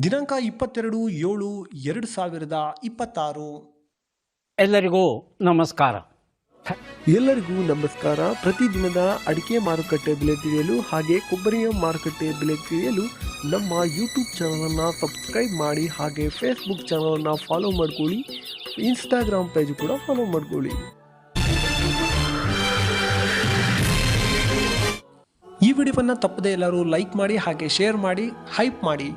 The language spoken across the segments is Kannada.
ದಿನಾಂಕ 22/7/2026. ಎಲ್ಲರಿಗೂ ನಮಸ್ಕಾರ. ಪ್ರತಿದಿನದ ಅಡಿಕೆ ಮಾರುಕಟ್ಟೆ ಬೆಲೆ ತಿಳಿಯಲು ಹಾಗೆ ಕೊಬ್ಬರಿಯ ಮಾರುಕಟ್ಟೆ ಬೆಲೆ ತಿಳಿಯಲು ನಮ್ಮ ಯೂಟ್ಯೂಬ್ ಚಾನಲನ್ನು ಸಬ್ಸ್ಕ್ರೈಬ್ ಮಾಡಿ, ಹಾಗೆ ಫೇಸ್ಬುಕ್ ಚಾನಲನ್ನು ಫಾಲೋ ಮಾಡ್ಕೊಳ್ಳಿ, ಇನ್ಸ್ಟಾಗ್ರಾಮ್ ಪೇಜ್ ಕೂಡ ಫಾಲೋ ಮಾಡ್ಕೊಳ್ಳಿ. ಈ ವಿಡಿಯೋವನ್ನು ತಪ್ಪದೆ ಎಲ್ಲರೂ ಲೈಕ್ ಮಾಡಿ, ಹಾಗೆ ಶೇರ್ ಮಾಡಿ, ಹೈಪ್ ಮಾಡಿ.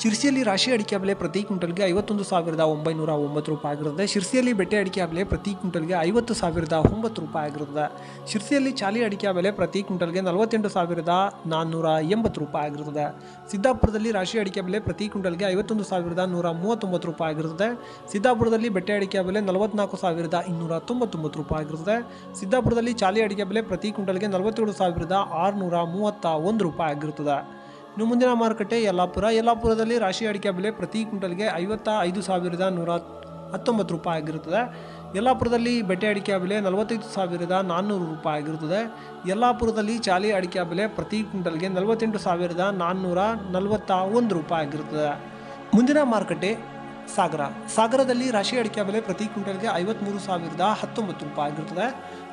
ಶಿರ್ಸಿಯಲ್ಲಿ ರಾಶಿ ಅಡಿಕೆ ಬೆಲೆ ಪ್ರತಿ ಕ್ವಿಂಟಲ್ಗೆ 51,909 ರೂಪಾಯಿ ಆಗಿರುತ್ತೆ. ಶಿರ್ಸಿಯಲ್ಲಿ ಬೆಟ್ಟೆ ಅಡಿಕೆ ಬೆಲೆ ಪ್ರತಿ ಕ್ವಿಂಟಲ್ಗೆ 50,009 ರೂಪಾಯಿ ಆಗಿರುತ್ತೆ. ಶಿರ್ಸಿಯಲ್ಲಿ ಚಾಲಿ ಅಡಿಕೆ ಬೆಲೆ ಪ್ರತಿ ಕ್ವಿಂಟಲ್ಗೆ 48,480 ರೂಪಾಯಿ ಆಗಿರುತ್ತದೆ. ಸಿದ್ದಾಪುರದಲ್ಲಿ ರಾಶಿ ಅಡಿಕೆ ಬೆಲೆ ಪ್ರತಿ ಕ್ವಿಂಟಲ್ಗೆ 51,139 ರೂಪಾಯಿ ಆಗಿರುತ್ತದೆ. ಸಿದ್ದಾಪುರದಲ್ಲಿ ಬೆಟ್ಟೆ ಅಡಿಕೆ ಬೆಲೆ 44,299 ರೂಪಾಯಿ ಆಗಿರುತ್ತದೆ. ಸಿದ್ದಾಪುರದಲ್ಲಿ ಚಾಲಿ ಅಡಿಕೆ ಬೆಲೆ ಪ್ರತಿ ಕ್ವಿಂಟಲ್ಗೆ 47,631 ರೂಪಾಯಿ ಆಗಿರುತ್ತದೆ. ಇನ್ನು ಮುಂದಿನ ಮಾರುಕಟ್ಟೆ ಯಲ್ಲಾಪುರದಲ್ಲಿ ರಾಶಿ ಅಡಿಕೆ ಬೆಲೆ ಪ್ರತಿ ಕ್ವಿಂಟಲ್ಗೆ 55,119 ರೂಪಾಯಿ ಆಗಿರುತ್ತದೆ. ಯಲ್ಲಾಪುರದಲ್ಲಿ ಬೆಟ್ಟೆ ಅಡಿಕೆ ಬೆಲೆ 45,400 ರೂಪಾಯಿ ಆಗಿರುತ್ತದೆ. ಯಲ್ಲಾಪುರದಲ್ಲಿ ಚಾಲಿ ಅಡಿಕೆ ಬೆಲೆ ಪ್ರತಿ ಕ್ವಿಂಟಲ್ಗೆ 48,441 ರೂಪಾಯಿ ಆಗಿರುತ್ತದೆ. ಮುಂದಿನ ಮಾರುಕಟ್ಟೆ ಸಾಗರದಲ್ಲಿ ರಾಶಿ ಅಡಿಕೆ ಬೆಲೆ ಪ್ರತಿ ಕ್ವಿಂಟಲ್ಗೆ 53,019 ರೂಪಾಯಿ ಆಗಿರುತ್ತದೆ.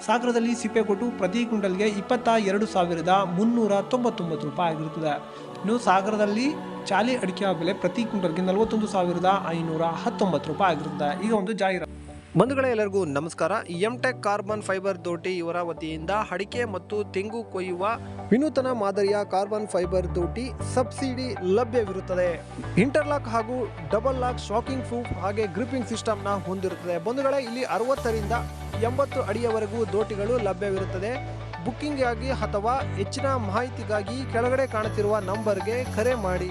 ಸಾಗರದಲ್ಲಿ ಸಿಪ್ಪೆಗೊಟ್ಟು ಪ್ರತಿ ಕ್ವಿಂಟಲ್ಗೆ 22,399 ರೂಪಾಯಿ ಆಗಿರುತ್ತದೆ. ಇನ್ನು ಸಾಗರದಲ್ಲಿ ಚಾಲಿ ಅಡಿಕೆ ಬೆಲೆ ಪ್ರತಿ ಕ್ವಿಂಟಲ್ಗೆ 41,519 ರೂಪಾಯಿ ಆಗಿರುತ್ತದೆ. ಈಗ ಒಂದು ಜಾಹೀರಾತು. ಬಂಧುಗಳೇ, ಎಲ್ಲರಿಗೂ ನಮಸ್ಕಾರ. ಎಂಟೆಕ್ ಕಾರ್ಬನ್ ಫೈಬರ್ ದೋಟಿ ಇವರ ವತಿಯಿಂದ ಅಡಿಕೆ ಮತ್ತು ತೆಂಗು ಕೊಯ್ಯುವ ವಿನೂತನ ಮಾದರಿಯ ಕಾರ್ಬನ್ ಫೈಬರ್ ದೋಟಿ ಸಬ್ಸಿಡಿ ಲಭ್ಯವಿರುತ್ತದೆ. ಇಂಟರ್ಲಾಕ್ ಹಾಗೂ ಡಬಲ್ ಲಾಕ್ ಶಾಕಿಂಗ್ ಪ್ರೂಫ್ ಹಾಗೆ ಗ್ರಿಪ್ಪಿಂಗ್ ಸಿಸ್ಟಮ್ನ ಹೊಂದಿರುತ್ತದೆ. ಬಂಧುಗಳೇ, ಇಲ್ಲಿ 60ರಿಂದ 80 ಅಡಿಯವರೆಗೂ ದೋಟಿಗಳು ಲಭ್ಯವಿರುತ್ತದೆ. ಬುಕ್ಕಿಂಗ್ ಆಗಿ ಅಥವಾ ಹೆಚ್ಚಿನ ಮಾಹಿತಿಗಾಗಿ ಕೆಳಗಡೆ ಕಾಣುತ್ತಿರುವ ನಂಬರ್ಗೆ ಕರೆ ಮಾಡಿ.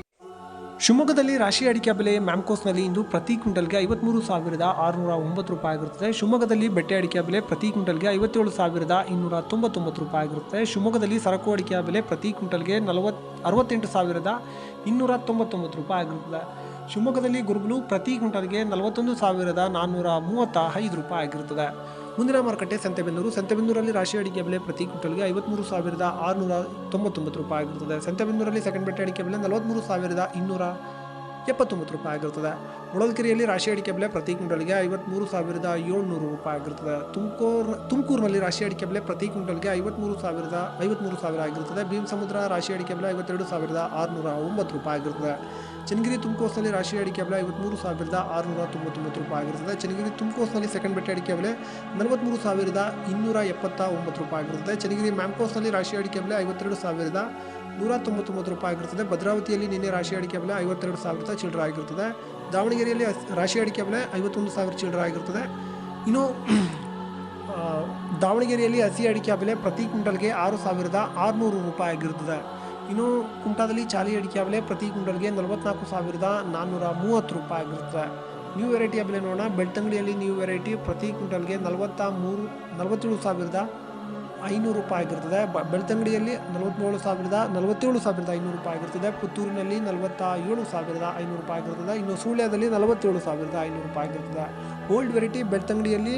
ಶಿವಮೊಗ್ಗದಲ್ಲಿ ರಾಶಿ ಅಡಿಕೆ ಬೆಲೆ ಮ್ಯಾಮ್ಕೋಸ್ನಲ್ಲಿ ಇಂದು ಪ್ರತಿ ಕ್ವಿಂಟಲ್ಗೆ 53,609 ರೂಪಾಯಿ ಆಗಿರುತ್ತದೆ. ಶಿವಮೊಗ್ಗದಲ್ಲಿ ಬೆಟ್ಟೆ ಅಡಿಕೆ ಬೆಲೆ ಪ್ರತಿ ಕ್ವಿಂಟಲ್ಗೆ 57,299 ರೂಪಾಯಿ ಆಗಿರುತ್ತೆ. ಶಿವಮೊಗ್ಗದಲ್ಲಿ ಸರಕು ಅಡಿಕೆ ಬೆಲೆ ಪ್ರತಿ ಕ್ವಿಂಟಲ್ಗೆ 68,299 ರೂಪಾಯಿ ಆಗಿರುತ್ತದೆ. ಶಿವಮೊಗ್ಗದಲ್ಲಿ ಗುರುಗುಲು ಪ್ರತಿ ಕ್ವಿಂಟಲ್ಗೆ 41,435 ರೂಪಾಯಿ ಆಗಿರುತ್ತದೆ. ಮುಂದಿನ ಮಾರುಕಟ್ಟೆ ಸಂತೆಬೆನ್ನೂರಲ್ಲಿ ರಾಶಿ ಅಡಿಕೆ ಬೆಲೆ ಪ್ರತಿ ಕ್ವಿಂಟಲ್ಗೆ 53,699 ರೂಪಾಯಿ ಆಗಿರುತ್ತದೆ. ಸಂತೆಬೆನ್ನೂರಲ್ಲಿ ಸೆಕೆಂಡ್ ಬೆಟ್ಟೆ ಅಡಿಕೆ ಬೆಲೆ 43,279 ರೂಪಾಯಿ ಆಗಿರುತ್ತದೆ. ಹೊಳಲ್ಕೆರೆಯಲ್ಲಿ ರಾಶಿ ಅಡಿಕೆ ಬೆಲೆ ಪ್ರತಿ ಕ್ವಿಂಟಲ್ಗೆ 53,700 ರೂಪಾಯಿ ಆಗಿರುತ್ತದೆ. ತುಮಕೂರಿನಲ್ಲಿ ರಾಶಿ ಅಡಿಕೆ ಬೆಲೆ ಪ್ರತಿ ಕ್ವಿಂಟಲ್ಗೆ 53,000 ಆಗಿರುತ್ತದೆ. ಭೀಮಸಮುದ್ರ ರಾಶಿ ಅಡಿಕೆ ಬೆಲೆ 52,609 ರೂಪಾಯಿ ಆಗಿರುತ್ತದೆ. ಚನ್ನಗಿರಿ ತುಮಕೋಸ್ನಲ್ಲಿ ರಾಶಿ ಅಡಿಕೆ ಬೆಲೆ 53,699 ರೂಪಾಯಿ ಆಗಿರುತ್ತದೆ. ಚನ್ನಗಿರಿ ತುಮಕೋಸ್ನಲ್ಲಿ ಸೆಕೆಂಡ್ ಬೆಟ್ಟೆ ಅಡಿಕೆ ಬೆಲೆ 43,279 ರೂಪಾಯಿ ಆಗಿರುತ್ತದೆ. ಚನ್ನಗಿರಿ ಮ್ಯಾಮ್ಕೋಸ್ನಲ್ಲಿ ರಾಶಿ ಅಡಿಕೆ ಬೆಲೆ 52,199 ರೂಪಾಯಿ ಆಗಿರುತ್ತದೆ. ಭದ್ರಾವತಿಯಲ್ಲಿ ನಿನ್ನೆ ರಾಶಿ ಅಡಿಕೆ ಬೆಲೆ 52,000 ಚಿಲ್ಲರೆ ಆಗಿರುತ್ತದೆ. ದಾವಣಗೆರೆಯಲ್ಲಿ ರಾಶಿ ಅಡಿಕೆ ಬೆಲೆ 51,000 ಚಿಲ್ಲರೆ ಆಗಿರುತ್ತದೆ. ಇನ್ನು ದಾವಣಗೆರೆಯಲ್ಲಿ ಹಸಿ ಅಡಿಕೆ ಬೆಲೆ ಪ್ರತಿ ಕ್ವಿಂಟಲ್ಗೆ 6,600 ರೂಪಾಯಿ ಆಗಿರುತ್ತದೆ. ಇನ್ನು ಕುಮಟಾದಲ್ಲಿ ಚಾಲಿ ಅಡಿಕೆ ಬೆಲೆ ಪ್ರತಿ ಕ್ವಿಂಟಲ್ಗೆ 44,430 ರೂಪಾಯಿ ಆಗಿರುತ್ತದೆ. ನ್ಯೂ ವೆರೈಟಿಯ ಬೆಲೆ ನೋಡೋಣ. ಬೆಳ್ತಂಗಡಿಯಲ್ಲಿ ನ್ಯೂ ವೆರೈಟಿ ಪ್ರತಿ ಕ್ವಿಂಟಲ್ಗೆ 47,500 ರೂಪಾಯಿ ಆಗಿರ್ತದೆ. ಬೆಳ್ತಂಗಡಿಯಲ್ಲಿ 47,500 ರೂಪಾಯಿ ಆಗಿರ್ತದೆ. ಪುತ್ತೂರಿನಲ್ಲಿ 47,500 ರೂಪಾಯಿ ಆಗಿರ್ತದೆ. ಇನ್ನು ಸುಳ್ಯದಲ್ಲಿ 47,500 ರೂಪಾಯಿ ಆಗಿರ್ತದೆ. ಓಲ್ಡ್ ವೆರೈಟಿ ಬೆಳ್ತಂಗಡಿಯಲ್ಲಿ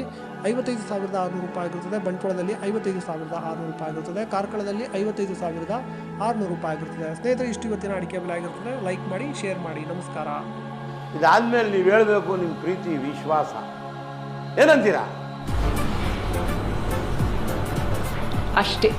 55,600 ರೂಪಾಯಿ ಆಗಿರ್ತದೆ. ಬಂಟ್ವಾಳದಲ್ಲಿ 55,600 ರೂಪಾಯಿ ಆಗಿರ್ತದೆ. ಕಾರ್ಕಳದಲ್ಲಿ 55,600 ರೂಪಾಯಿ ಆಗಿರ್ತದೆ. ಸ್ನೇಹಿತರೆ, ಇಷ್ಟು ಇವತ್ತಿನ ಅಡಿಕೆ ಬೆಲೆ ಆಗಿರ್ತದೆ. ಲೈಕ್ ಮಾಡಿ, ಶೇರ್ ಮಾಡಿ. ನಮಸ್ಕಾರ. ಇದಾದ್ಮೇಲೆ ನೀವು ಹೇಳಬೇಕು ನಿಮ್ಮ ಪ್ರೀತಿ ವಿಶ್ವಾಸ ಏನಂತೀರಾ? ಅಷ್ಟೇ.